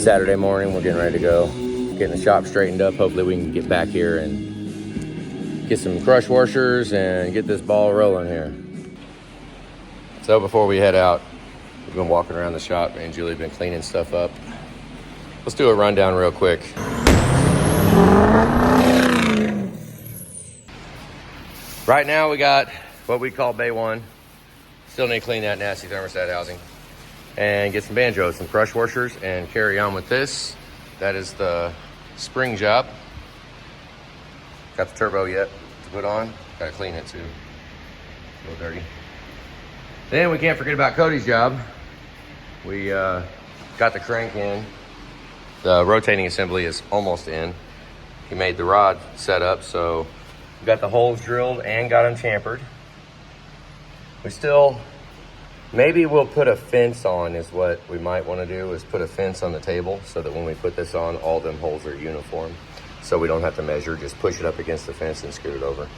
Saturday morning. We're getting ready to go. Getting the shop straightened up. Hopefully we can get back here and get some crush washers and get this ball rolling here. So before we head out, we've been walking around the shop. Me and Julie have been cleaning stuff up. Let's do a rundown real quick. Right now we got what we call Bay 1. Still need to clean that nasty thermostat housing. And get some banjos, some crush washers, and carry on with this. That is the spring job. Got the turbo yet to put on. Gotta clean it too. A little dirty. Then we can't forget about Cody's job. We got the crank in. The rotating assembly is almost in. He made the rod set up, so we got the holes drilled and got them chamfered. We still, maybe we'll put a fence on is what we might want to do, is put a fence on the table so that when we put this on, all them holes are uniform. So we don't have to measure, just push it up against the fence and scoot it over.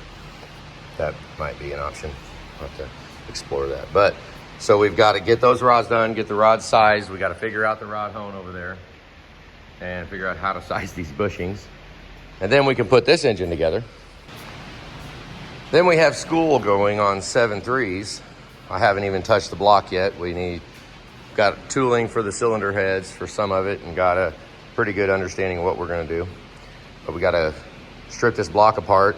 That might be an option. I'll have to explore that. But, so we've got to get those rods done, get the rods sized. We got to figure out the rod hone over there and figure out how to size these bushings. And then we can put this engine together. Then we have school going on 7.3s. I haven't even touched the block yet. Got tooling for the cylinder heads for some of it and got a pretty good understanding of what we're gonna do. But we gotta strip this block apart,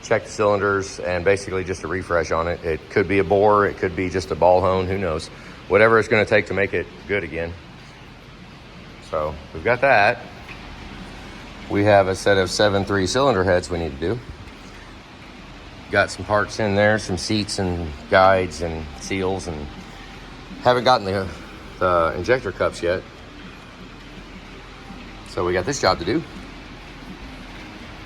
check the cylinders, and basically just a refresh on it. It could be a bore, it could be just a ball hone, who knows. Whatever it's gonna take to make it good again. So we've got that. We have a set of 7.3 cylinder heads we need to do. Got some parts in there, some seats and guides and seals, and haven't gotten the injector cups yet. So we got this job to do.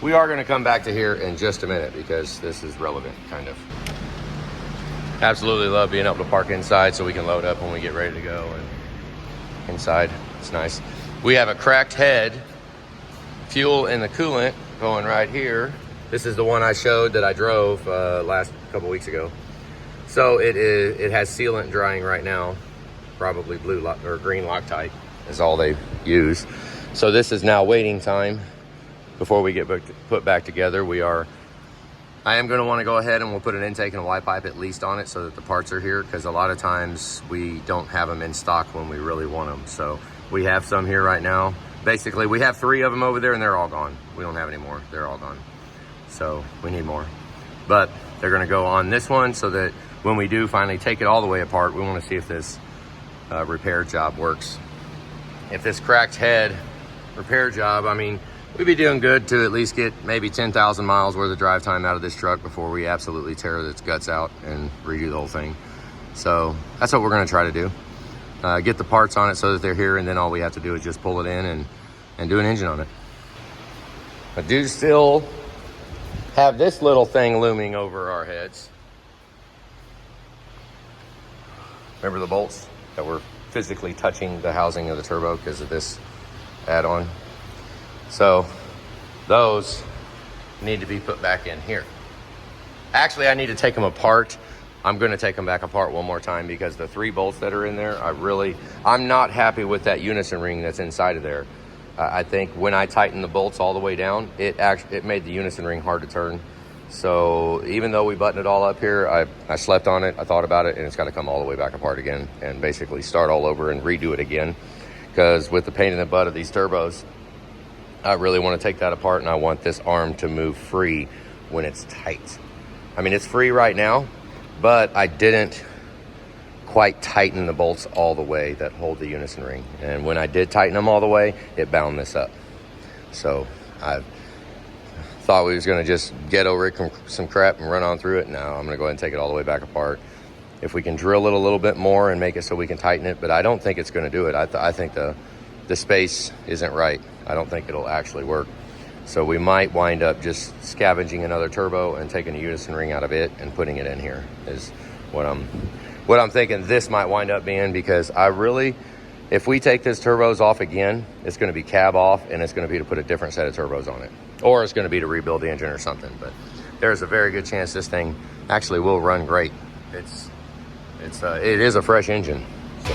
We are gonna come back to here in just a minute because this is relevant, kind of. Absolutely love being able to park inside so we can load up when we get ready to go, and inside, it's nice. We have a cracked head, fuel in the coolant going right here. This is the one I showed that I drove last couple weeks ago. So it has sealant drying right now. Probably blue or green Loctite is all they use. So this is now waiting time before we get put back together. I am gonna wanna go ahead and we'll put an intake and a Y pipe at least on it so that the parts are here, because a lot of times we don't have them in stock when we really want them. So we have some here right now. Basically, we have 3 of them over there and they're all gone. We don't have any more, they're all gone. So we need more. But they're gonna go on this one so that when we do finally take it all the way apart, we wanna see if this repair job works. If this cracked head repair job, I mean, we'd be doing good to at least get maybe 10,000 miles worth of drive time out of this truck before we absolutely tear its guts out and redo the whole thing. So that's what we're gonna try to do. Get the parts on it so that they're here, and then all we have to do is just pull it in and do an engine on it. I do still have this little thing looming over our heads. Remember the bolts that were physically touching the housing of the turbo because of this add-on? So those need to be put back in here. Actually, I need to take them apart. I'm gonna take them back apart one more time because the 3 bolts that are in there, I'm not happy with that unison ring that's inside of there. I think when I tightened the bolts all the way down, it made the unison ring hard to turn. So even though we buttoned it all up here, I slept on it, I thought about it, and it's gotta come all the way back apart again and basically start all over and redo it again. Because with the pain in the butt of these turbos, I really wanna take that apart, and I want this arm to move free when it's tight. I mean, it's free right now, but I didn't quite tighten the bolts all the way that hold the unison ring. And when I did tighten them all the way, it bound this up. So I thought we was gonna just ghetto rig some crap and run on through it. Now I'm gonna go ahead and take it all the way back apart. If we can drill it a little bit more and make it so we can tighten it, but I don't think it's gonna do it. I think the space isn't right. I don't think it'll actually work. So we might wind up just scavenging another turbo and taking a unison ring out of it and putting it in here is what I'm thinking this might wind up being, because if we take this turbos off again, it's gonna be cab off, and it's gonna be to put a different set of turbos on it. Or it's gonna be to rebuild the engine or something. But there's a very good chance this thing actually will run great. It is a fresh engine. So.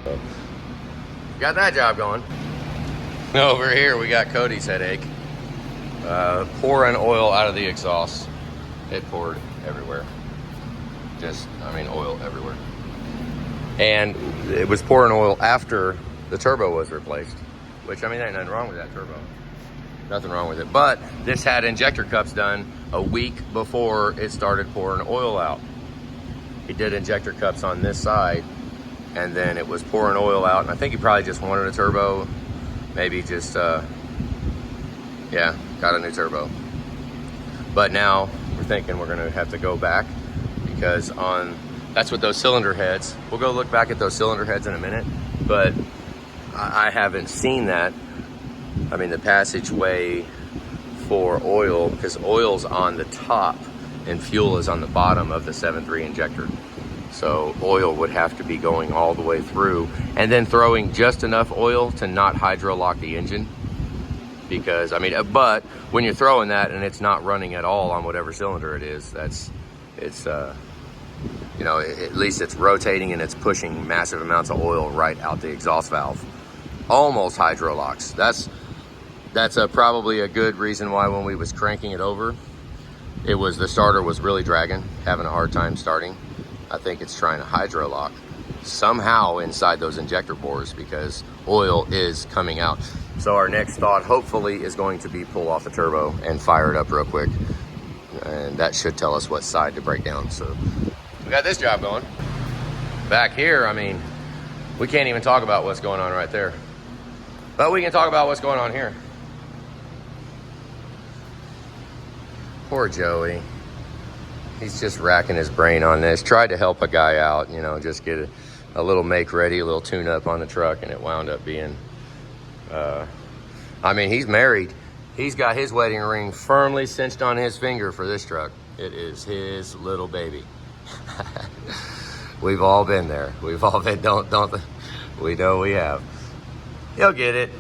So, got that job going. Over here, we got Cody's headache. Pouring oil out of the exhaust. It poured everywhere. Oil everywhere. And it was pouring oil after the turbo was replaced, which, ain't nothing wrong with that turbo. Nothing wrong with it. But this had injector cups done a week before it started pouring oil out. He did injector cups on this side, and then it was pouring oil out. And I think he probably just wanted a turbo. Maybe just, got a new turbo. But now we're thinking we're gonna have to go back because that's what those cylinder heads, we'll go look back at those cylinder heads in a minute, but I haven't seen that. The passageway for oil, because oil's on the top and fuel is on the bottom of the 7.3 injector. So oil would have to be going all the way through and then throwing just enough oil to not hydro lock the engine. Because, but when you're throwing that and it's not running at all on whatever cylinder it is, at least it's rotating and it's pushing massive amounts of oil right out the exhaust valve. Almost hydro locks. That's probably a good reason why when we was cranking it over, the starter was really dragging, having a hard time starting. I think it's trying to hydro lock somehow inside those injector bores because oil is coming out. So our next thought hopefully is going to be pull off the turbo and fire it up real quick. And that should tell us what side to break down. So we got this job going. Back here, we can't even talk about what's going on right there. But we can talk about what's going on here. Poor Joey. He's just racking his brain on this. Tried to help a guy out, just get a little make ready, a little tune up on the truck, and it wound up being, he's married. He's got his wedding ring firmly cinched on his finger for this truck. It is his little baby. We've all been there. We've all been, we know we have. You'll get it.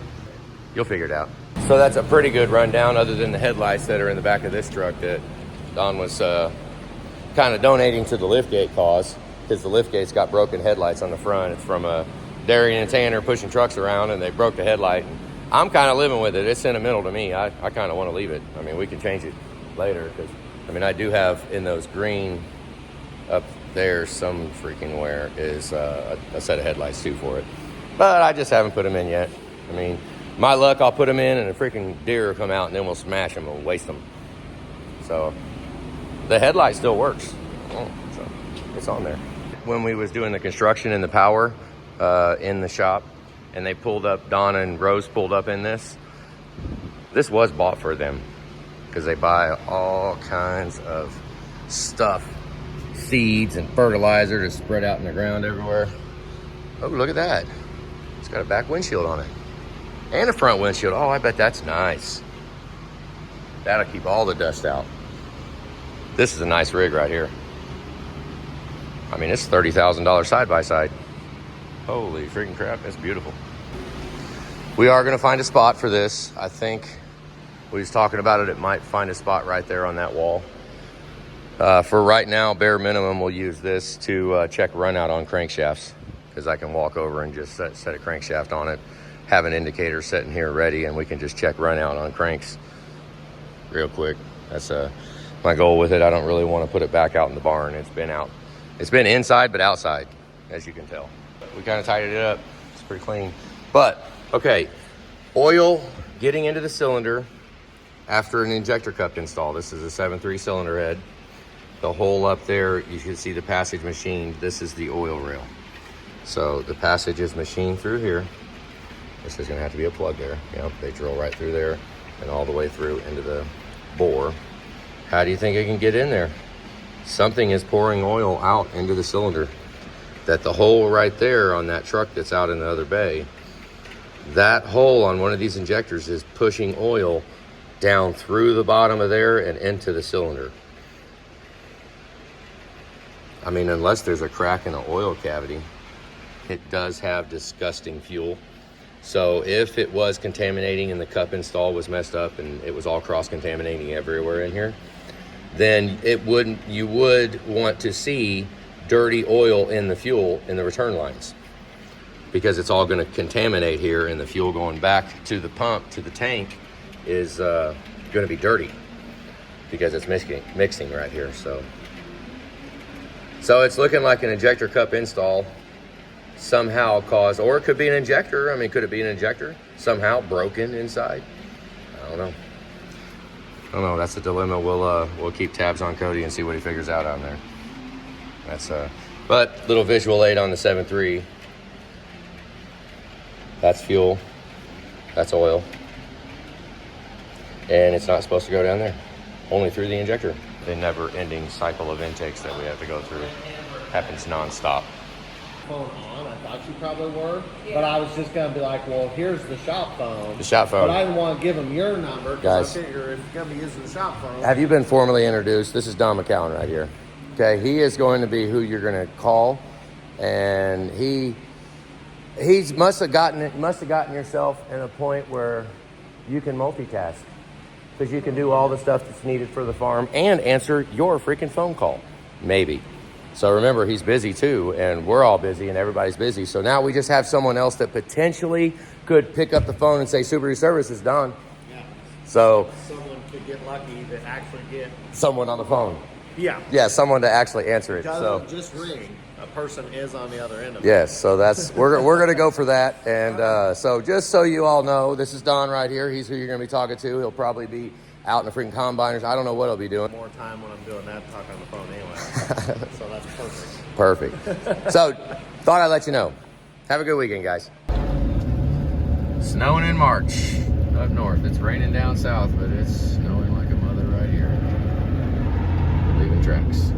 You'll figure it out. So that's a pretty good rundown other than the headlights that are in the back of this truck that Don was kind of donating to the liftgate cause, because the liftgate's got broken headlights on the front. It's from Darian and Tanner pushing trucks around and they broke the headlight. I'm kind of living with it. It's sentimental to me. I kind of want to leave it. We can change it later because, I do have in those green up there some freaking where is a set of headlights too for it. But I just haven't put them in yet. My luck, I'll put them in and a freaking deer will come out and then we'll smash them and waste them. So the headlight still works. So it's on there. When we was doing the construction and the power in the shop and they pulled up, Donna and Rose pulled up in this was bought for them because they buy all kinds of stuff, seeds and fertilizer to spread out in the ground everywhere. Oh, look at that. It's got a back windshield on it. And a front windshield. Oh, I bet that's nice. That'll keep all the dust out. This is a nice rig right here. It's $30,000 side-by-side. Holy freaking crap, that's beautiful. We are gonna find a spot for this. I think we was talking about it might find a spot right there on that wall. For right now, bare minimum, we'll use this to check run out on crankshafts because I can walk over and just set a crankshaft on it. Have an indicator sitting here ready and we can just check run out on cranks real quick. That's my goal with it. I don't really want to put it back out in the barn. It's been out. It's been inside but outside, as you can tell. We kind of tidied it up. It's pretty clean. But, okay, oil getting into the cylinder after an injector cup install. This is a 7.3 cylinder head. The hole up there, you can see the passage machined. This is the oil rail. So the passage is machined through here. This is gonna have to be a plug there. They drill right through there and all the way through into the bore. How do you think it can get in there? Something is pouring oil out into the cylinder. That the hole right there on that truck that's out in the other bay, that hole on one of these injectors is pushing oil down through the bottom of there and into the cylinder. Unless there's a crack in the oil cavity, it does have disgusting fuel. So if it was contaminating and the cup install was messed up and it was all cross-contaminating everywhere in here, then you would want to see dirty oil in the fuel in the return lines. because it's all going to contaminate here, and the fuel going back to the pump, to the tank, is going to be dirty because it's mixing right here. So it's looking like an injector cup install somehow caused, or it could be an injector. I mean, could it be an injector somehow broken inside? I don't know. That's the dilemma. We'll keep tabs on Cody and see what he figures out on there. That's but little visual aid on the 7.3. That's fuel. That's oil. And it's not supposed to go down there. Only through the injector. The never-ending cycle of intakes that we have to go through happens nonstop. Phone on. I thought you probably were, but I was just gonna be like, well, here's the shop phone. The shop phone. But I didn't want to give them your number Guys, because I figure if you're gonna be using the shop phone. Have you been formally introduced? This is Don McCowan right here. Okay, he is going to be who you're going to call, and he must have gotten yourself in a point where you can multitask, because you can do all the stuff that's needed for the farm and answer your freaking phone call, maybe. So remember, he's busy too, and we're all busy, and everybody's busy. So now we just have someone else that potentially could pick up the phone and say, Subaru Service is Don. Yeah. So someone could get lucky to actually get someone on the phone. Yeah. Yeah, someone to actually answer it. Doesn't just ring. A person is on the other end of it. Yes, so that's we're going to go for that. And so just so you all know, this is Don right here. He's who you're going to be talking to. He'll probably be out in the freaking combiners. I don't know what he'll be doing. More time when I'm doing that, talking on the phone anyway. So that's perfect. Perfect. So thought I'd let you know. Have a good weekend, guys. Snowing in March up north. It's raining down south, but it's snowing like a mother right here. Leaving tracks.